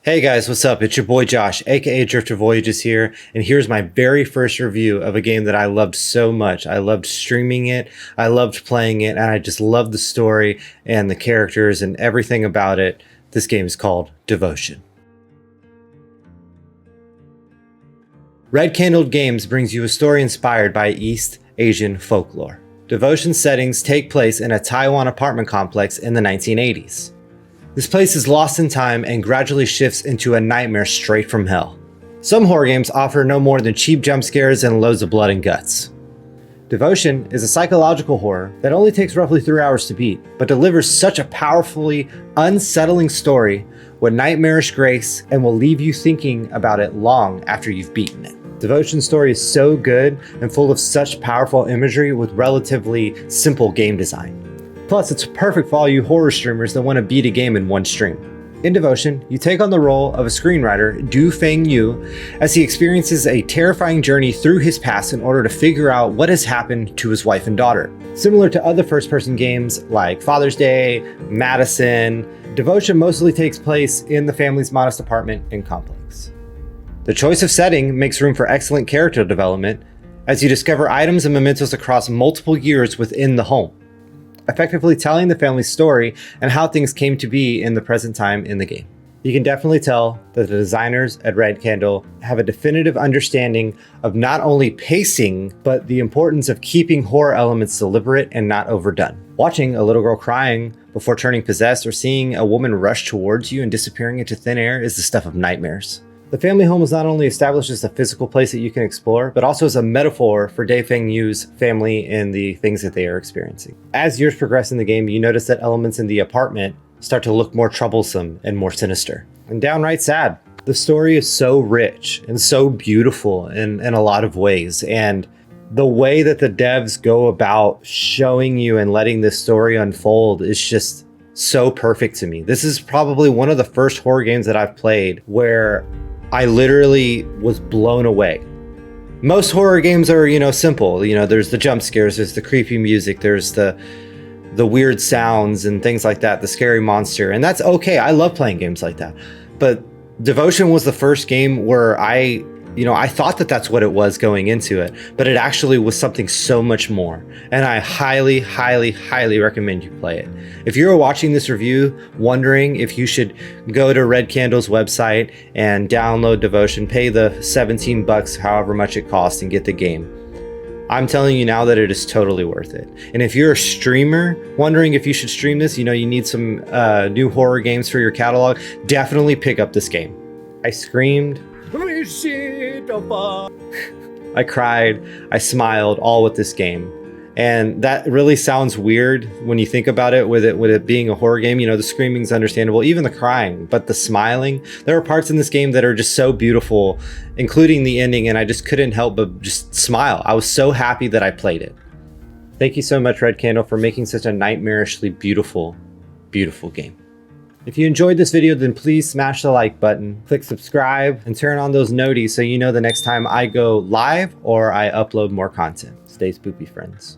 Hey guys, what's up? It's your boy Josh, aka Drifter Voyages here, and here's my very first review of a game that I loved so much. I loved streaming it, I loved playing it, and I just loved the story and the characters and everything about it. This game is called Devotion. Red Candle Games brings you a story inspired by East Asian folklore. Devotion settings take place in a Taiwan apartment complex in the 1980s. This place is lost in time and gradually shifts into a nightmare straight from hell. Some horror games offer no more than cheap jump scares and loads of blood and guts. Devotion is a psychological horror that only takes roughly 3 hours to beat, but delivers such a powerfully unsettling story with nightmarish grace and will leave you thinking about it long after you've beaten it. Devotion's story is so good and full of such powerful imagery with relatively simple game design. Plus, it's perfect for all you horror streamers that want to beat a game in one stream. In Devotion, you take on the role of a screenwriter, Du Feng Yu, as he experiences a terrifying journey through his past in order to figure out what has happened to his wife and daughter. Similar to other first-person games like Father's Day, Madison, Devotion mostly takes place in the family's modest apartment and complex. The choice of setting makes room for excellent character development as you discover items and mementos across multiple years within the home, effectively telling the family's story and how things came to be in the present time in the game. You can definitely tell that the designers at Red Candle have a definitive understanding of not only pacing, but the importance of keeping horror elements deliberate and not overdone. Watching a little girl crying before turning possessed or seeing a woman rush towards you and disappearing into thin air is the stuff of nightmares. The family home is not only established as a physical place that you can explore, but also as a metaphor for Du Feng Yu's family and the things that they are experiencing. As years progress in the game, you notice that elements in the apartment start to look more troublesome and more sinister, and downright sad. The story is so rich and so beautiful in a lot of ways, and the way that the devs go about showing you and letting this story unfold is just so perfect to me. This is probably one of the first horror games that I've played where I literally was blown away. Most horror games are, simple. There's the jump scares, there's the creepy music, there's the weird sounds and things like that, the scary monster, and that's okay. I love playing games like that. But Devotion was the first game where I thought that that's what it was going into it, but it actually was something so much more. And I highly, highly, highly recommend you play it. If you're watching this review wondering if you should go to Red Candle's website and download Devotion, pay the $17, however much it costs, and get the game, I'm telling you now that it is totally worth it. And if you're a streamer wondering if you should stream this, you need some new horror games for your catalog, definitely pick up this game. I screamed, I cried, I smiled, all with this game. And that really sounds weird when you think about it with it being a horror game. The screaming's understandable, even the crying, but the smiling. There are parts in this game that are just so beautiful, including the ending, and I just couldn't help but just smile. I was so happy that I played it. Thank you so much, Red Candle, for making such a nightmarishly beautiful, beautiful game. If you enjoyed this video, then please smash the like button, click subscribe, and turn on those noties so you know the next time I go live or I upload more content. Stay spoopy, friends.